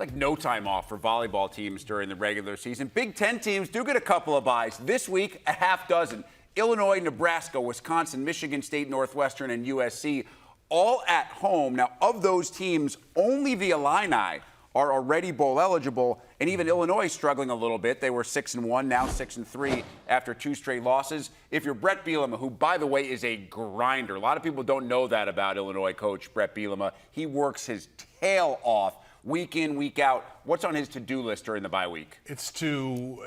like no time off for volleyball teams during the regular season. Big Ten teams do get a couple of byes. This week, a half dozen. Illinois, Nebraska, Wisconsin, Michigan State, Northwestern, and USC, all at home. Now, of those teams, only the Illini are already bowl eligible, and even Illinois struggling a little bit. They were 6-1, now 6-3 after 2 straight losses. If you're Brett Bielema, who, by the way, is a grinder, a lot of people don't know that about Illinois coach Brett Bielema. He works his tail off week in, week out. What's on his to-do list during the bye week? It's to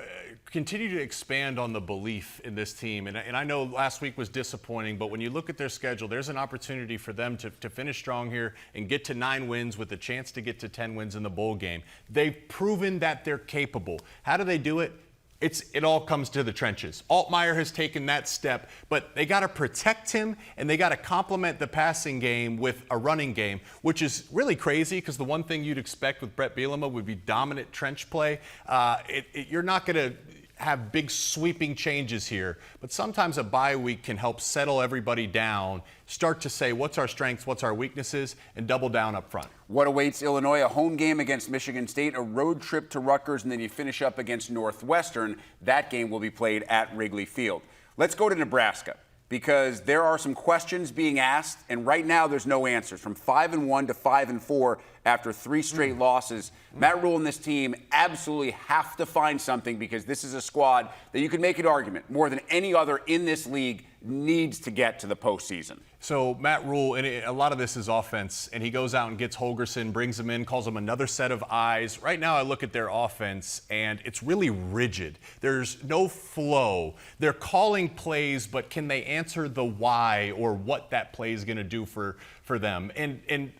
continue to expand on the belief in this team. And I know last week was disappointing, but when you look at their schedule, there's an opportunity for them to finish strong here and get to 9 wins with a chance to get to 10 wins in the bowl game. They've proven that they're capable. How do they do it? It all comes to the trenches. Altmaier has taken that step, but they got to protect him and they got to complement the passing game with a running game, which is really crazy because the one thing you'd expect with Brett Bielema would be dominant trench play. You're not going to have big sweeping changes here, but sometimes a bye week can help settle everybody down, start to say what's our strengths, what's our weaknesses, and double down up front. What awaits Illinois? A home game against Michigan State, a road trip to Rutgers, and then you finish up against Northwestern. That game will be played at Wrigley Field. Let's go to Nebraska, because there are some questions being asked, and right now there's no answers. From 5-1 to 5-4 after 3 straight losses, Matt Rule and this team absolutely have to find something, because this is a squad that you can make an argument more than any other in this league needs to get to the postseason. So Matt Rule, and a lot of this is offense, and he goes out and gets Holgerson, brings him in, calls him another set of eyes. Right now I look at their offense, and it's really rigid. There's no flow. They're calling plays, but can they answer the why or what that play is going to do for them? And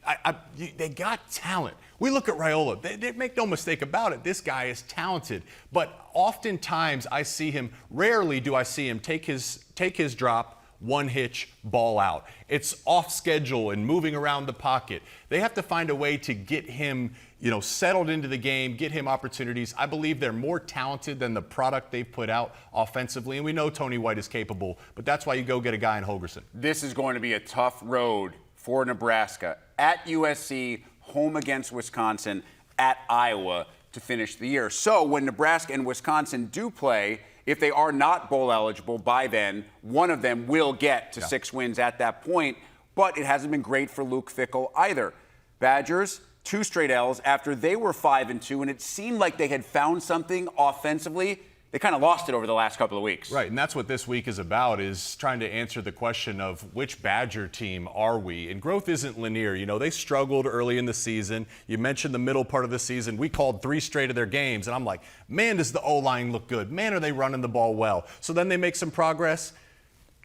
they got talent. We look at Raiola. They make no mistake about it. This guy is talented. But oftentimes I see him, rarely do I see him take his drop, one hitch, ball out. It's off schedule and moving around the pocket. They have to find a way to get him, settled into the game, get him opportunities. I believe they're more talented than the product they've put out offensively, and we know Tony White is capable, but that's why you go get a guy in Holgerson. This is going to be a tough road for Nebraska. At USC, home against Wisconsin, at Iowa to finish the year. So when Nebraska and Wisconsin do play, if they are not bowl eligible by then, one of them will get to 6 wins at that point, but it hasn't been great for Luke Fickell either. Badgers, 2 straight L's after they were 5-2, and it seemed like they had found something offensively. They kind of lost it over the last couple of weeks. Right, and that's what this week is about, is trying to answer the question of which Badger team are we? And growth isn't linear. They struggled early in the season. You mentioned the middle part of the season. We called 3 straight of their games, and I'm like, man, does the O-line look good? Man, are they running the ball well? So then they make some progress.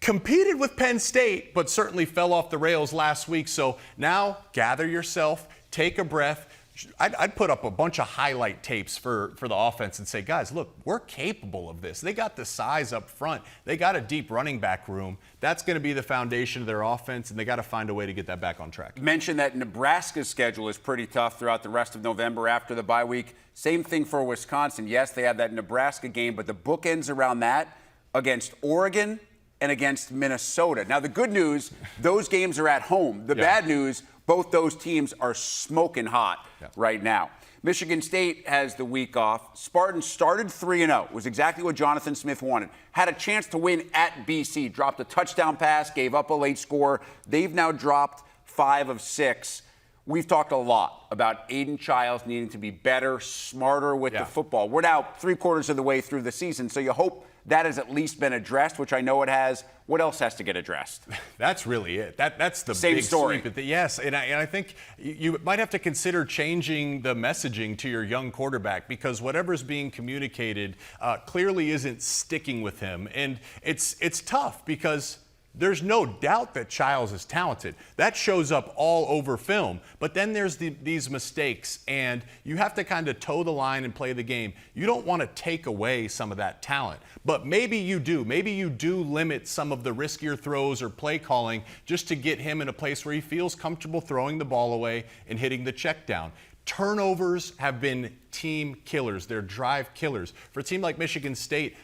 Competed with Penn State, but certainly fell off the rails last week. So now gather yourself, take a breath. I'd put up a bunch of highlight tapes for the offense and say, guys, look, we're capable of this. They got the size up front. They got a deep running back room. That's going to be the foundation of their offense, and they got to find a way to get that back on track. You mentioned that Nebraska's schedule is pretty tough throughout the rest of November after the bye week. Same thing for Wisconsin. Yes, they have that Nebraska game, but the bookends around that against Oregon and against Minnesota. Now, the good news, those games are at home. The bad news, both those teams are smoking hot right now. Michigan State has the week off. Spartans started 3-0. Was exactly what Jonathan Smith wanted. Had a chance to win at BC. Dropped a touchdown pass, gave up a late score. They've now dropped 5 of 6. We've talked a lot about Aiden Childs needing to be better, smarter with the football. We're now 3/4 of the way through the season, so you hope that has at least been addressed, which I know it has. What else has to get addressed? That's really it. That's the same big story. Sweep. Yes, and I think you might have to consider changing the messaging to your young quarterback, because whatever's being communicated clearly isn't sticking with him. And it's tough because there's no doubt that Childs is talented. That shows up all over film. But then there's these mistakes, and you have to kind of toe the line and play the game. You don't want to take away some of that talent, but maybe you do. Maybe you do limit some of the riskier throws or play calling just to get him in a place where he feels comfortable throwing the ball away and hitting the check down. Turnovers have been team killers. They're drive killers. For a team like Michigan State,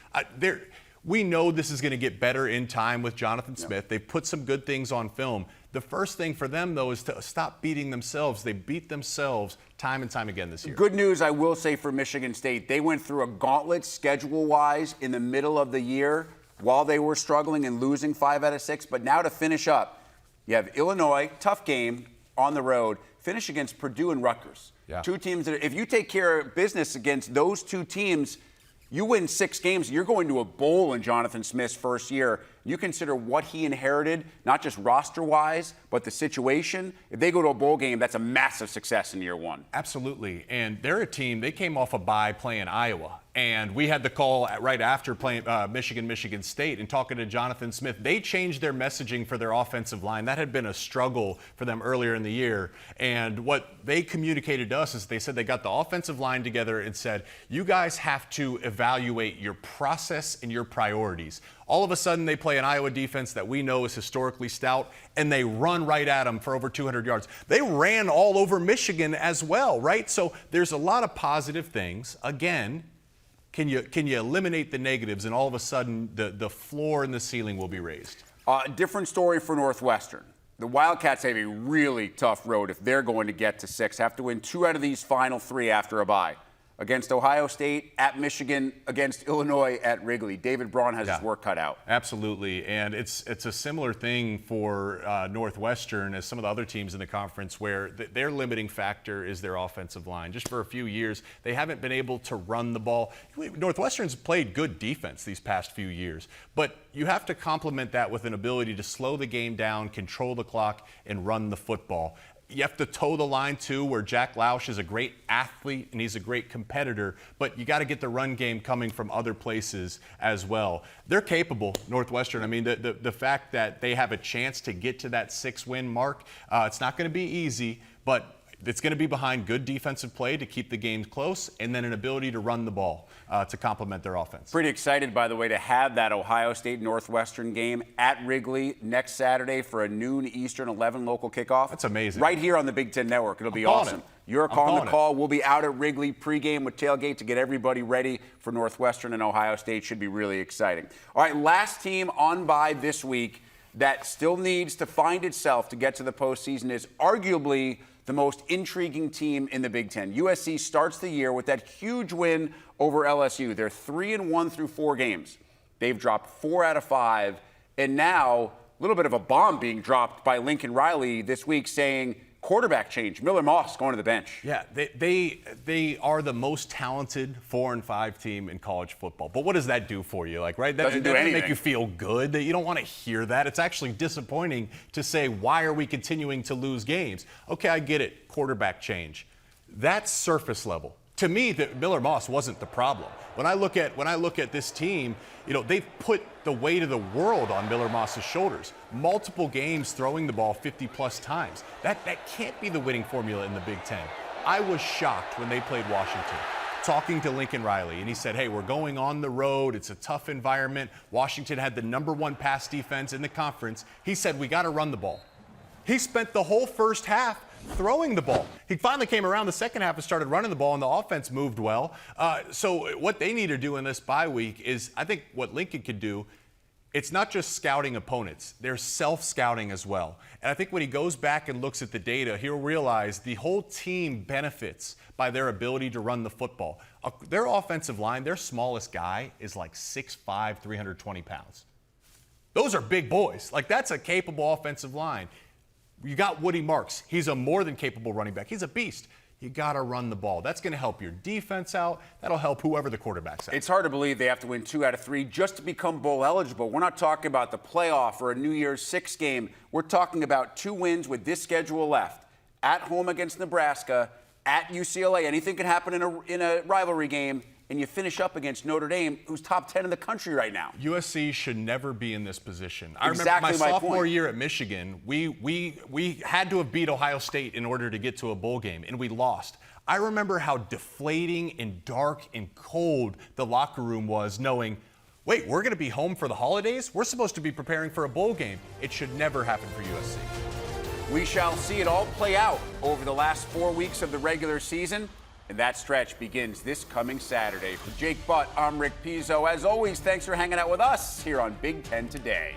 we know this is going to get better in time with Jonathan Smith. They've put some good things on film. The first thing for them, though, is to stop beating themselves. They beat themselves time and time again this year. Good news, I will say, for Michigan State. They went through a gauntlet schedule-wise in the middle of the year while they were struggling and losing 5 out of 6. But now to finish up, you have Illinois, tough game on the road, finish against Purdue and Rutgers. Yeah. Two teams that, if you take care of business against those two teams, you win 6 games, you're going to a bowl in Jonathan Smith's first year. You consider what he inherited, not just roster-wise, but the situation. If they go to a bowl game, that's a massive success in year 1. Absolutely. And they're a team, they came off a bye playing Iowa. And we had the call right after playing Michigan State and talking to Jonathan Smith. They changed their messaging for their offensive line. That had been a struggle for them earlier in the year. And what they communicated to us is they said they got the offensive line together and said, you guys have to evaluate your process and your priorities. All of a sudden, they play an Iowa defense that we know is historically stout, and they run right at them for over 200 yards. They ran all over Michigan as well, right? So there's a lot of positive things. Again, can you eliminate the negatives, and all of a sudden the floor and the ceiling will be raised? Different story for Northwestern. The Wildcats have a really tough road if they're going to get to 6. Have to win 2 out of these final 3 after a bye. Against Ohio State, at Michigan, against Illinois, at Wrigley. David Braun has his work cut out. Absolutely, and it's a similar thing for Northwestern as some of the other teams in the conference where their limiting factor is their offensive line. Just for a few years, they haven't been able to run the ball. Northwestern's played good defense these past few years, but you have to complement that with an ability to slow the game down, control the clock, and run the football. You have to toe the line, too, where Jack Lausch is a great athlete and he's a great competitor, but you got to get the run game coming from other places as well. They're capable, Northwestern. I mean, the fact that they have a chance to get to that 6-win mark, it's not going to be easy, but it's going to be behind good defensive play to keep the game close and then an ability to run the ball to complement their offense. Pretty excited, by the way, to have that Ohio State-Northwestern game at Wrigley next Saturday for a noon Eastern 11 local kickoff. That's amazing. Right here on the Big Ten Network. It'll be awesome. You're calling the call. We'll be out at Wrigley pregame with tailgate to get everybody ready for Northwestern and Ohio State. Should be really exciting. All right, last team on bye this week that still needs to find itself to get to the postseason is arguably the most intriguing team in the Big Ten. USC starts the year with that huge win over LSU. They're 3-1 through 4 games. They've dropped 4 out of 5, and now a little bit of a bomb being dropped by Lincoln Riley this week saying quarterback change. Miller Moss going to the bench. Yeah, they are the most talented 4-5 team in college football. But what does that do for you? Like, right? That doesn't make you feel good. That you don't want to hear that. It's actually disappointing to say, why are we continuing to lose games? Okay, I get it. Quarterback change. That's surface level. To me, Miller Moss wasn't the problem. When I look at this team, they've put the weight of the world on Miller Moss's shoulders. Multiple games throwing the ball 50-plus times. That can't be the winning formula in the Big Ten. I was shocked when they played Washington, talking to Lincoln Riley, and he said, hey, we're going on the road. It's a tough environment. Washington had the #1 pass defense in the conference. He said, we got to run the ball. He spent the whole first half throwing the ball. He finally came around the second half and started running the ball, and the offense moved well. So what they need to do in this bye week is, I think what Lincoln could do, it's not just scouting opponents. They're self-scouting as well. And I think when he goes back and looks at the data, he'll realize the whole team benefits by their ability to run the football. Their offensive line, their smallest guy is like 6'5", 320 pounds. Those are big boys. Like, that's a capable offensive line. You got Woody Marks. He's a more than capable running back. He's a beast. You got to run the ball. That's going to help your defense out. That'll help whoever the quarterback's out. It's hard to believe they have to win 2 out of 3 just to become bowl eligible. We're not talking about the playoff or a New Year's 6 game. We're talking about 2 wins with this schedule left. At home against Nebraska, at UCLA. Anything can happen in a rivalry game. And you finish up against Notre Dame, who's top 10 in the country right now. USC should never be in this position. I remember my sophomore year at Michigan, we had to have beat Ohio State in order to get to a bowl game, and we lost. I remember how deflating and dark and cold the locker room was, knowing, wait, we're going to be home for the holidays? We're supposed to be preparing for a bowl game. It should never happen for USC. We shall see it all play out over the last 4 weeks of the regular season. And that stretch begins this coming Saturday. For Jake Butt, I'm Rick Pizzo. As always, thanks for hanging out with us here on Big Ten Today.